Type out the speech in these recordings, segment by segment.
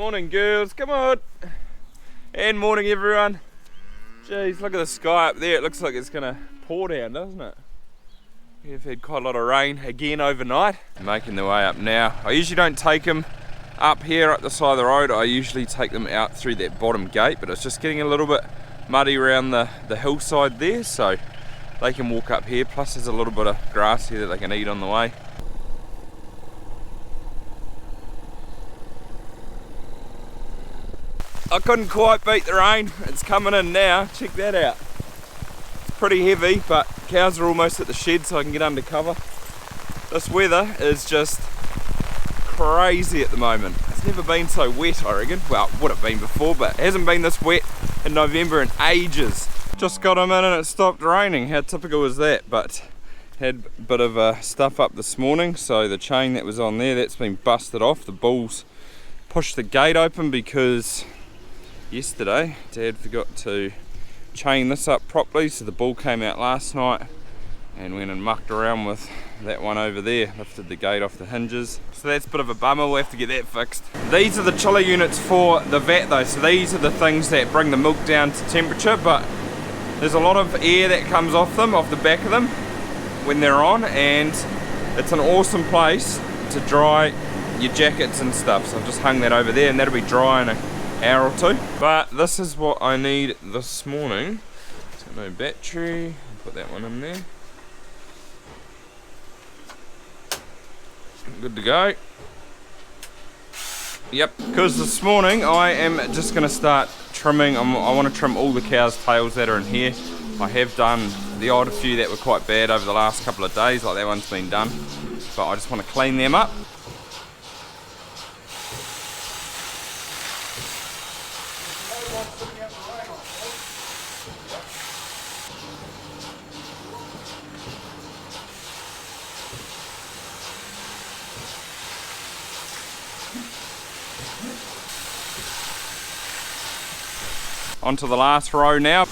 Morning girls, come on! And morning everyone. Jeez, look at the sky up there. It looks like it's gonna pour down, doesn't it? We've had quite a lot of rain again overnight. Making their way up now. I usually don't take them up here up the side of the road. I usually take them out through that bottom gate, but it's just getting a little bit muddy around the hillside there, so they can walk up here. Plus there's a little bit of grass here that they can eat on the way. I couldn't quite beat the rain. It's coming in now. Check that out. It's pretty heavy, but cows are almost at the shed so I can get under cover. This weather is just crazy at the moment. It's never been so wet, I reckon. Well, it would have been before, but it hasn't been this wet in November in ages. Just got them in and it stopped raining. How typical is that? But had a bit of stuff up this morning, so the chain that was on there, that's been busted off. The bulls pushed the gate open because yesterday Dad forgot to chain this up properly, so the bull came out last night and went and mucked around with that one over there, lifted the gate off the hinges. So that's a bit of a bummer, we'll have to get that fixed. These are the chiller units for the vat though, so these are the things that bring the milk down to temperature, but there's a lot of air that comes off them, off the back of them when they're on, and it's an awesome place to dry your jackets and stuff. So I've just hung that over there and that'll be dry in an hour or two. But this is what I need this morning. It's got no battery, put that one in there. Good to go. Yep, because this morning I am just going to start trimming. I want to trim all the cows' tails that are in here. I have done the odd few that were quite bad over the last couple of days, like that one's been done. But I just want to clean them up. Onto the last row now.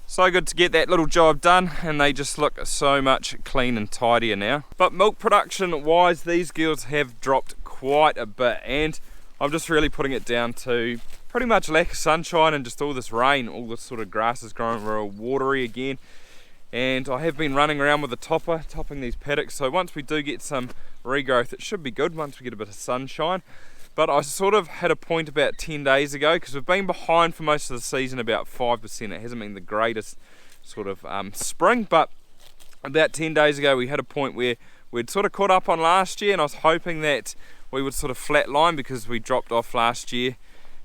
So good to get that little job done, and they just look so much clean and tidier now. But milk production wise, these girls have dropped quite a bit, and I'm just really putting it down to pretty much lack of sunshine and just all this rain. All this sort of grass is growing real watery again, and I have been running around with a topper topping these paddocks, so once we do get some regrowth it should be good once we get a bit of sunshine. But I sort of had a point about 10 days ago, because we've been behind for most of the season about 5%. It hasn't been the greatest sort of spring, but about 10 days ago we had a point where we'd sort of caught up on last year, and I was hoping that we would sort of flatline because we dropped off last year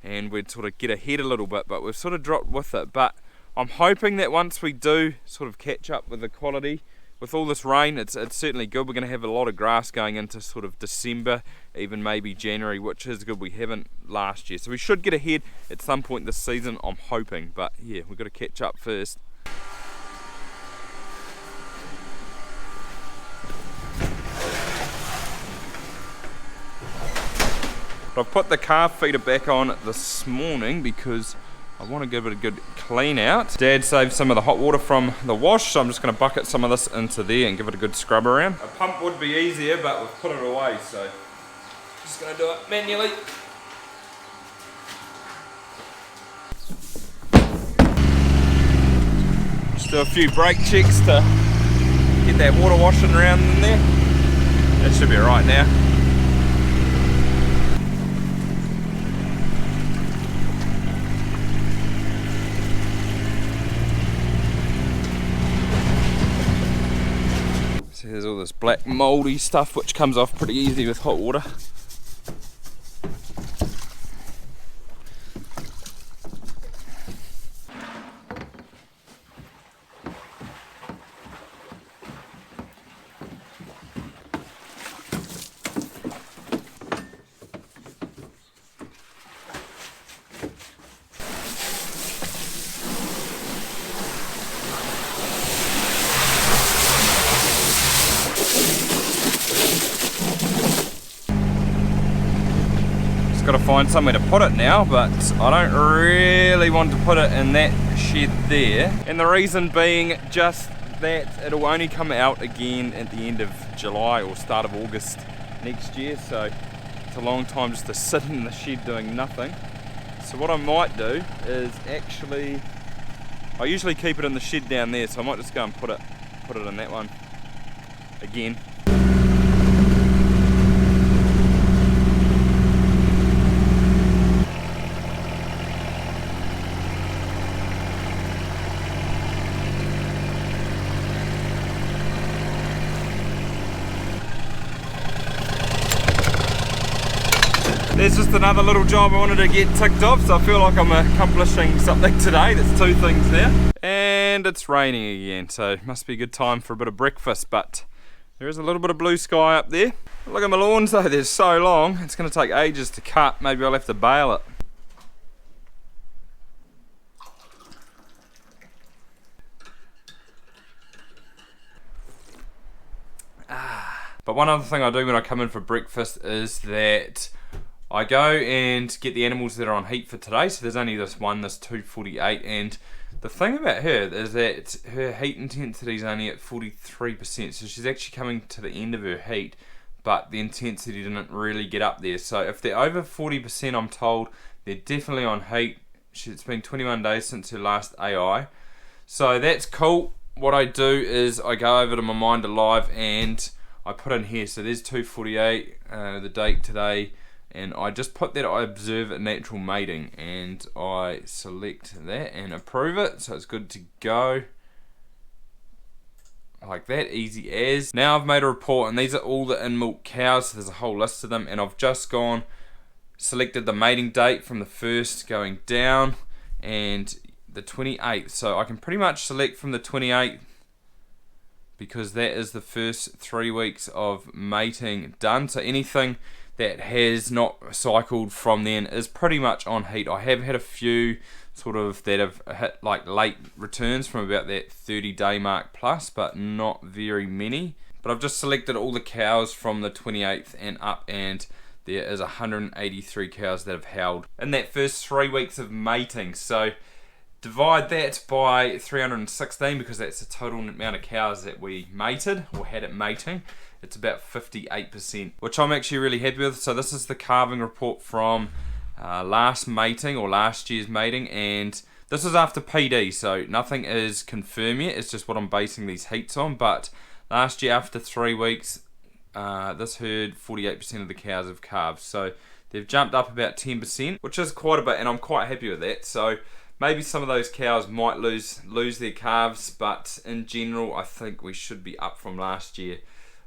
and we'd sort of get ahead a little bit, but we've sort of dropped with it. But I'm hoping that once we do sort of catch up with the quality, with all this rain, it's certainly good. We're going to have a lot of grass going into sort of December, even maybe January, which is good. We haven't last year. So we should get ahead at some point this season, I'm hoping. But yeah, we've got to catch up first. I've put the calf feeder back on this morning because I want to give it a good clean out. Dad saved some of the hot water from the wash, so I'm just going to bucket some of this into there and give it a good scrub around. A pump would be easier, but we've put it away, so just going to do it manually. Just do a few brake checks to get that water washing around in there. That should be alright now. There's all this black mouldy stuff which comes off pretty easy with hot water. find somewhere to put it now, but I don't really want to put it in that shed there. And the reason being just that it'll only come out again at the end of July or start of August next year, so it's a long time just to sit in the shed doing nothing. So what I might do is actually, I usually keep it in the shed down there, so I might just go and put it in that one again. There's just another little job I wanted to get ticked off, so I feel like I'm accomplishing something today. That's two things there. And it's raining again, so it must be a good time for a bit of breakfast, but there is a little bit of blue sky up there. Look at my lawns though, they're so long, it's going to take ages to cut. Maybe I'll have to bale it. But one other thing I do when I come in for breakfast is that I go and get the animals that are on heat for today. So there's only this one, this 248, and the thing about her is that her heat intensity is only at 43%, so she's actually coming to the end of her heat, but the intensity didn't really get up there. So if they're over 40%, I'm told they're definitely on heat. It's been 21 days since her last AI, so that's cool. What I do is I go over to my Mind Alive and I put in here, so there's 248, the date today, and I just put that I observe a natural mating, and I select that and approve it, so it's good to go. Like that, easy as. Now I've made a report, and these are all the in-milk cows, so there's a whole list of them, and I've just gone, selected the mating date from the 1st going down, and the 28th, so I can pretty much select from the 28th, because that is the first 3 weeks of mating done. So anything that has not cycled from then is pretty much on heat. I have had a few sort of that have hit like late returns from about that 30-day mark plus, but not very many. But I've just selected all the cows from the 28th and up, and there is 183 cows that have held in that first 3 weeks of mating. So divide that by 316, because that's the total amount of cows that we mated or had it mating. It's about 58%, which I'm actually really happy with. So this is the calving report from last mating or last year's mating, and this is after PD, so nothing is confirmed yet. It's just what I'm basing these heats on. But last year after 3 weeks, this herd 48% of the cows have calved, so they've jumped up about 10%, which is quite a bit, and I'm quite happy with that. So maybe some of those cows might lose their calves, but in general I think we should be up from last year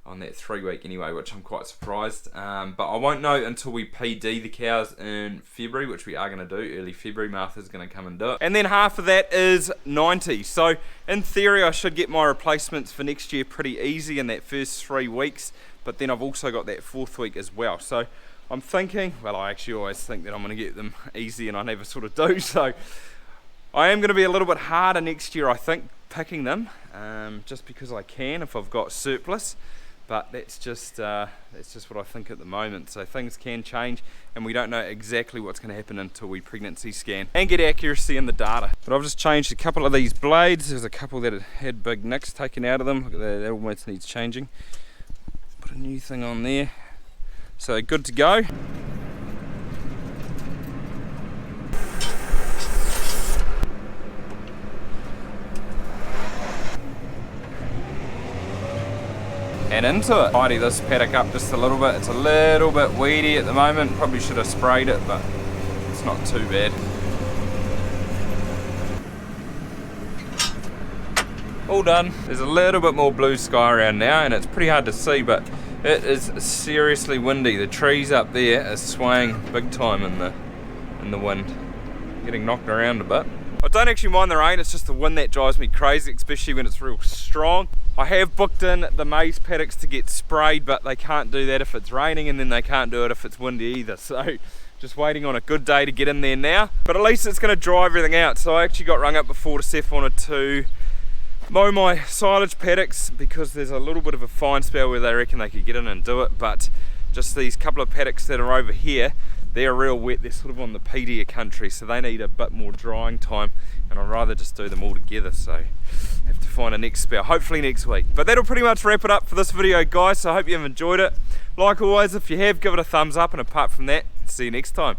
on that 3 week anyway, which I'm quite surprised. But I won't know until we PD the cows in February, which we are going to do early February. Martha's going to come and do it, and then half of that is 90. So in theory I should get my replacements for next year pretty easy in that first 3 weeks, but then I've also got that 4th week as well. So I'm thinking, well, I actually always think that I'm going to get them easy, and I never sort of do. So I am going to be a little bit harder next year, I think, picking them, just because I can if I've got surplus. But that's just what I think at the moment. So things can change, and we don't know exactly what's going to happen until we pregnancy scan and get accuracy in the data. But I've just changed a couple of these blades. There's a couple that had big nicks taken out of them. Look at that, that almost needs changing. Put a new thing on there. So good to go. And into it. Tidy this paddock up just a little bit. It's a little bit weedy at the moment. Probably should have sprayed it, but it's not too bad. All done. There's a little bit more blue sky around now, and it's pretty hard to see, but it is seriously windy. The trees up there are swaying big time in the wind. Getting knocked around a bit. I don't actually mind the rain, it's just the wind that drives me crazy, especially when it's real strong. I have booked in the maize paddocks to get sprayed, but they can't do that if it's raining, and then they can't do it if it's windy either. So just waiting on a good day to get in there now. But at least it's going to dry everything out. So I actually got rung up before to see if I wanted to mow my silage paddocks, because there's a little bit of a fine spell where they reckon they could get in and do it. But just these couple of paddocks that are over here, they're real wet, they're sort of on the peatier country, so they need a bit more drying time, and I'd rather just do them all together, so have to find a next spell, hopefully next week. But that'll pretty much wrap it up for this video, guys, so I hope you've enjoyed it. Like always, if you have, give it a thumbs up, and apart from that, see you next time.